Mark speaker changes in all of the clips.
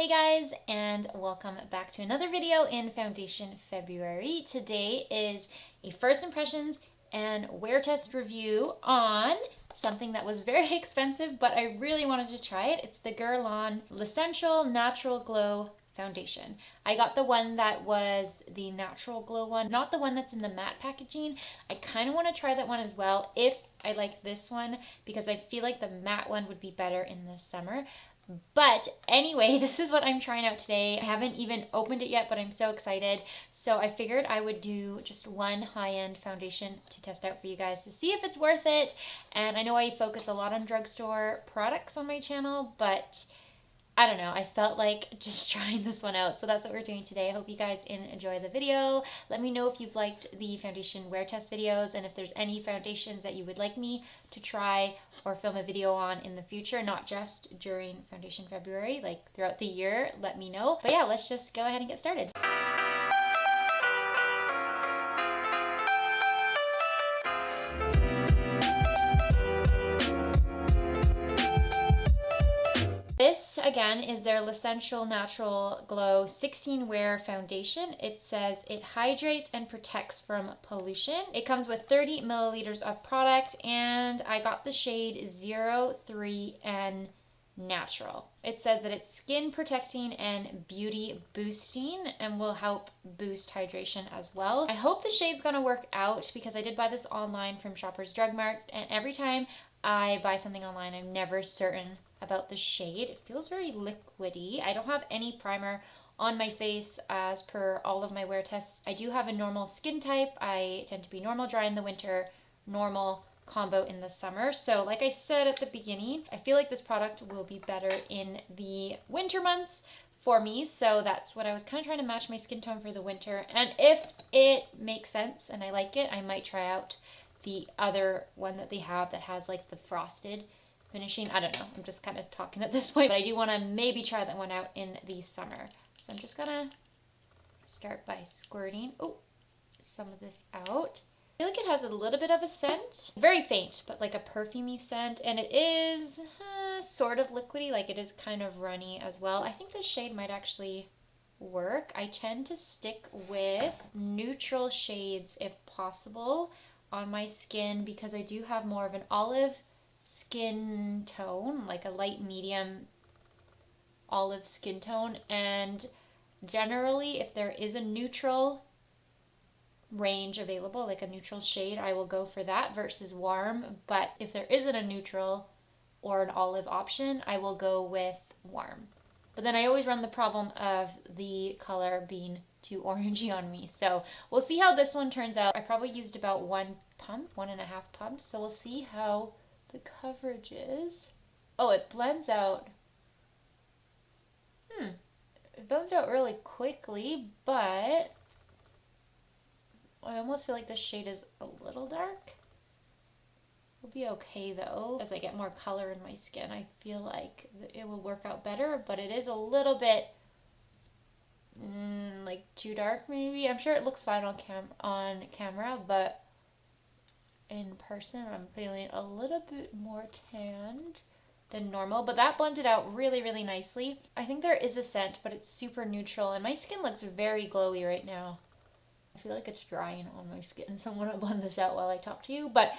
Speaker 1: Hey guys, and welcome back to another video in Foundation February. Today is a first impressions and wear test review on something that was very expensive, but I really wanted to try it. It's the Guerlain L'Essential Natural Glow foundation. I got the one that was the natural glow one, not the one that's in the matte packaging. I kind of want to try that one as well if I like this one, because I feel like the matte one would be better in the summer. But anyway, this is what I'm trying out today. I haven't even opened it yet, but I'm so excited. So I figured I would do just one high-end foundation to test out for you guys to see if it's worth it. And I know I focus a lot on drugstore products on my channel, but I don't know, I felt like just trying this one out. So that's what we're doing today. I hope you guys enjoy the video. Let me know if you've liked the foundation wear test videos and if there's any foundations that you would like me to try or film a video on in the future, not just during Foundation February, like throughout the year, let me know. But yeah, let's just go ahead and get started. This, again, is their L'Essential Natural Glow 16 Wear Foundation. It says it hydrates and protects from pollution. It comes with 30 milliliters of product, and I got the shade 03N Natural. It says that it's skin protecting and beauty boosting and will help boost hydration as well. I hope the shade's gonna work out because I did buy this online from Shoppers Drug Mart, and every time I buy something online, I'm never certain about the shade. It feels very liquidy. I don't have any primer on my face as per all of my wear tests. I do have a normal skin type. I tend to be normal dry in the winter, normal combo in the summer. So like I said at the beginning, I feel like this product will be better in the winter months for me. So that's what I was kind of trying to match my skin tone for the winter. And if it makes sense and I like it, I might try out the other one that they have that has like the frosted finishing. I don't know. I'm just kind of talking at this point, but I do want to maybe try that one out in the summer. So I'm just gonna start by squirting some of this out. I feel like it has a little bit of a scent, very faint, but like a perfumey scent, and it is sort of liquidy, like it is kind of runny as well. I think this shade might actually work. I tend to stick with neutral shades if possible on my skin because I do have more of an olive skin tone, like a light medium olive skin tone, and generally if there is a neutral range available, like a neutral shade, I will go for that versus warm. But if there isn't a neutral or an olive option, I will go with warm. But then I always run the problem of the color being too orangey on me. So we'll see how this one turns out. I probably used about 1.5 pumps, so we'll see how the coverage is. Oh, it blends out. It blends out really quickly, but I almost feel like this shade is a little dark. It'll be okay though. As I get more color in my skin, I feel like it will work out better, but it is a little bit like too dark maybe. I'm sure it looks fine on camera, but in person I'm feeling a little bit more tanned than normal, but that blended out really, really nicely. I think there is a scent, but it's super neutral, and my skin looks very glowy right now. I feel like it's drying on my skin, so I'm gonna blend this out while I talk to you, but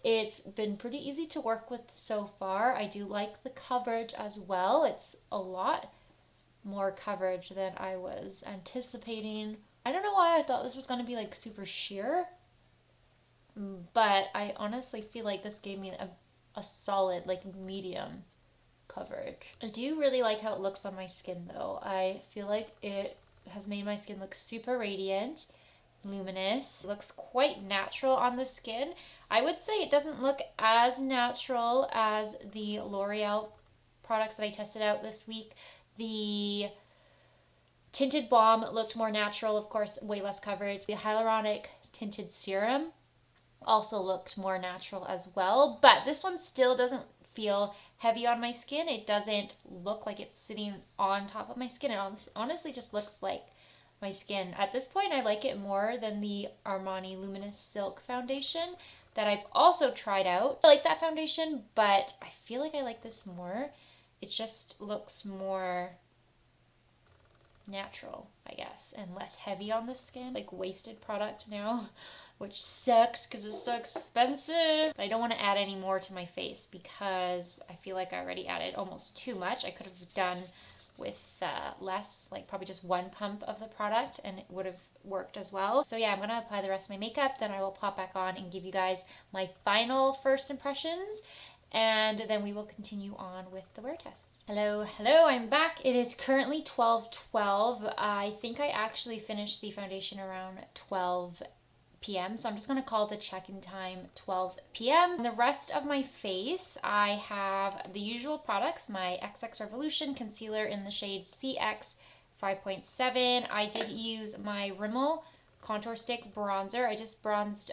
Speaker 1: it's been pretty easy to work with so far. I do like the coverage as well. It's a lot more coverage than I was anticipating. I don't know why I thought this was gonna be like super sheer, but I honestly feel like this gave me a solid, like medium coverage. I do really like how it looks on my skin though. I feel like it has made my skin look super radiant, luminous. It looks quite natural on the skin. I would say it doesn't look as natural as the L'Oreal products that I tested out this week. The Tinted Balm looked more natural, of course, way less coverage. The Hyaluronic Tinted Serum also looked more natural as well, but this one still doesn't feel heavy on my skin. It doesn't look like it's sitting on top of my skin. It honestly just looks like my skin. At this point, I like it more than the Armani Luminous Silk foundation that I've also tried out. I like that foundation, but I feel like I like this more. It just looks more natural, I guess, and less heavy on the skin, like wasted product now, which sucks because it's so expensive. But I don't want to add any more to my face because I feel like I already added almost too much. I could have done with less, like probably just one pump of the product, and it would have worked as well. So yeah, I'm gonna apply the rest of my makeup, then I will pop back on and give you guys my final first impressions, and then we will continue on with the wear test. Hello, I'm back. It is currently 12:12. I think I actually finished the foundation around 12 p.m. So I'm just going to call the check-in time 12 p.m. The rest of my face, I have the usual products, my XX Revolution concealer in the shade CX 5.7. I did use my Rimmel contour stick bronzer. I just bronzed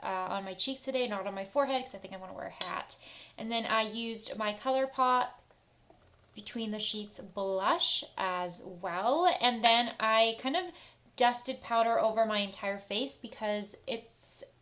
Speaker 1: on my cheeks today, not on my forehead because I think I want to wear a hat. And then I used my ColourPop Between the Sheets blush as well. And then I kind of dusted powder over my entire face because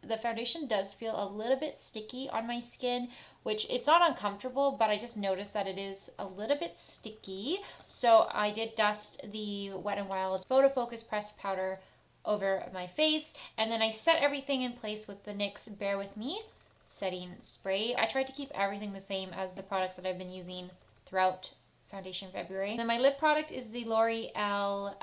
Speaker 1: the foundation does feel a little bit sticky on my skin, which it's not uncomfortable, but I just noticed that it is a little bit sticky. So I did dust the Wet n Wild Photofocus pressed powder over my face, and then I set everything in place with the NYX Bear With Me setting spray. I tried to keep everything the same as the products that I've been using throughout foundation February. Then my lip product is the L'Oreal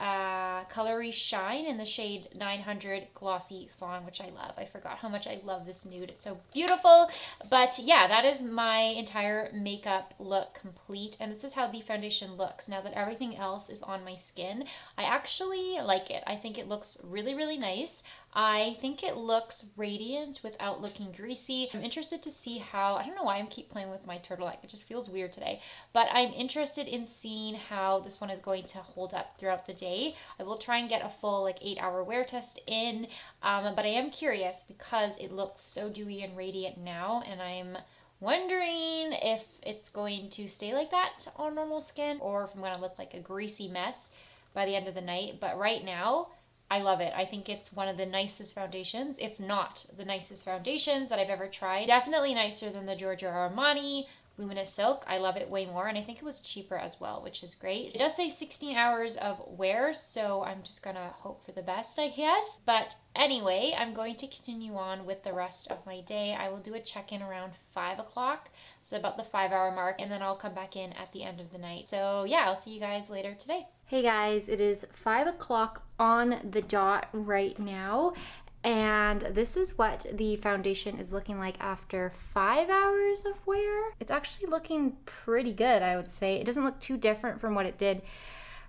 Speaker 1: Color Shine in the shade 900 Glossy Fawn, which I love. I forgot how much I love this nude. It's so beautiful. But yeah, that is my entire makeup look complete. And this is how the foundation looks now that everything else is on my skin. I actually like it. I think it looks really, really nice. I think it looks radiant without looking greasy. I'm interested to see how, I don't know why I keep playing with my turtleneck. It just feels weird today. But I'm interested in seeing how this one is going to hold up throughout the day. I will try and get a full 8-hour wear test in. But I am curious because it looks so dewy and radiant now. And I'm wondering if it's going to stay like that on normal skin or if I'm going to look like a greasy mess by the end of the night. But right now, I love it. I think it's one of the nicest foundations, if not the nicest foundations that I've ever tried. Definitely nicer than the Giorgio Armani Luminous Silk. I love it way more, and I think it was cheaper as well, which is great. It does say 16 hours of wear, so I'm just gonna hope for the best, I guess. But anyway, I'm going to continue on with the rest of my day. I will do a check-in around 5 o'clock, so about the 5-hour mark, and then I'll come back in at the end of the night. So yeah, I'll see you guys later today. Hey guys, it is 5 o'clock on the dot right now, and this is what the foundation is looking like after 5 hours of wear. It's actually looking pretty good, I would say. It doesn't look too different from what it did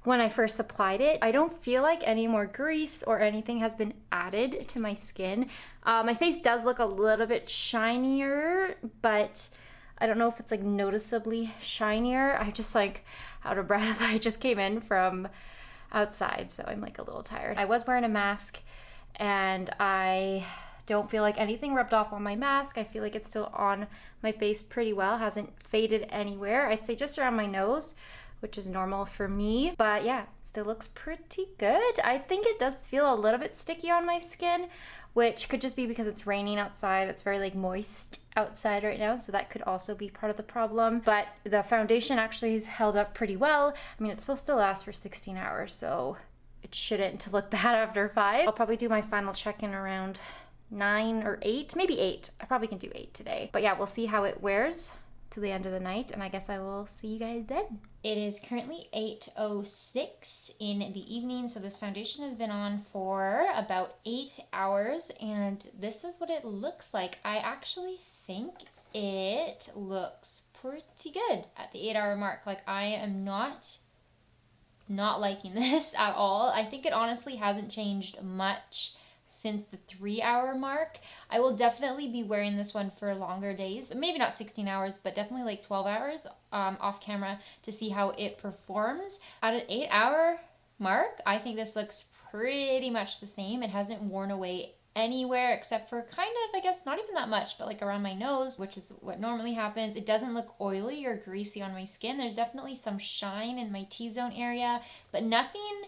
Speaker 1: when I first applied it. I don't feel like any more grease or anything has been added to my skin. My face does look a little bit shinier, but I don't know if it's noticeably shinier. I'm just out of breath. I just came in from outside, so I'm a little tired. I was wearing a mask and I don't feel like anything rubbed off on my mask. I feel like it's still on my face pretty well. Hasn't faded anywhere. I'd say just around my nose, which is normal for me. But yeah, still looks pretty good. I think it does feel a little bit sticky on my skin, which could just be because it's raining outside. It's very moist outside right now, so that could also be part of the problem. But the foundation actually has held up pretty well. I mean, it's supposed to last for 16 hours, so it shouldn't look bad after 5. I'll probably do my final check-in around 9 or 8, maybe 8. I probably can do 8 today. But yeah, we'll see how it wears to the end of the night, and I guess I will see you guys then. It is currently 8:06 in the evening, so this foundation has been on for about 8 hours, and this is what it looks like. I actually think it looks pretty good at the 8-hour mark. I am not liking this at all. I think it honestly hasn't changed much since the 3-hour mark. I will definitely be wearing this one for longer days, maybe not 16 hours, but definitely 12 hours off camera to see how it performs. At an 8-hour mark, I think this looks pretty much the same. It hasn't worn away anywhere except for kind of, I guess, not even that much, but around my nose, which is what normally happens. It doesn't look oily or greasy on my skin. There's definitely some shine in my T-zone area, but nothing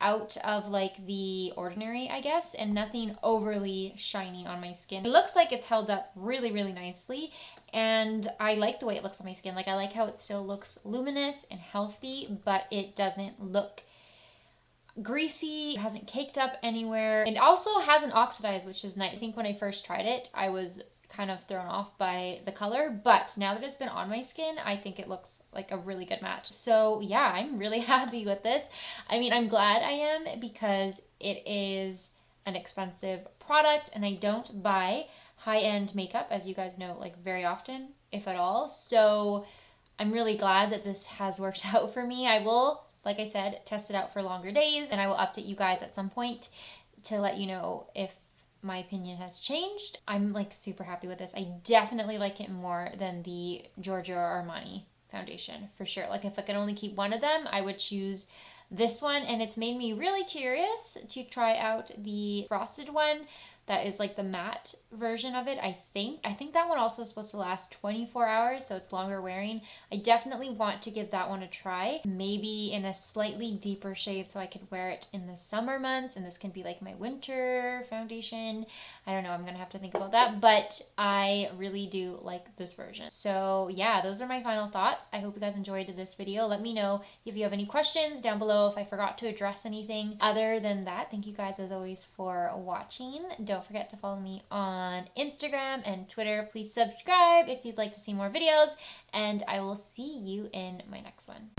Speaker 1: out of the ordinary, I guess, and nothing overly shiny on my skin. It looks like it's held up really, really nicely, and I like the way it looks on my skin. I like how it still looks luminous and healthy, but it doesn't look greasy, it hasn't caked up anywhere. It also hasn't oxidized, which is nice. I think when I first tried it, I was kind of thrown off by the color, but now that it's been on my skin, I think it looks like a really good match. So yeah, I'm really happy with this. I mean, I'm glad I am because it is an expensive product and I don't buy high-end makeup, as you guys know, like very often, if at all. So I'm really glad that this has worked out for me. I will, like I said, test it out for longer days and I will update you guys at some point to let you know if my opinion has changed. I'm like super happy with this. I definitely like it more than the Giorgio Armani foundation for sure. Like if I could only keep one of them, I would choose this one, and it's made me really curious to try out the frosted one. That is like the matte version of it, I think. I think that one also is supposed to last 24 hours, so it's longer wearing. I definitely want to give that one a try. Maybe in a slightly deeper shade so I could wear it in the summer months, and this can be like my winter foundation. I don't know, I'm gonna have to think about that, but I really do like this version. So yeah, those are my final thoughts. I hope you guys enjoyed this video. Let me know if you have any questions down below, if I forgot to address anything. Other than that, thank you guys as always for watching. Don't forget to follow me on Instagram and Twitter. Please subscribe if you'd like to see more videos, and I will see you in my next one.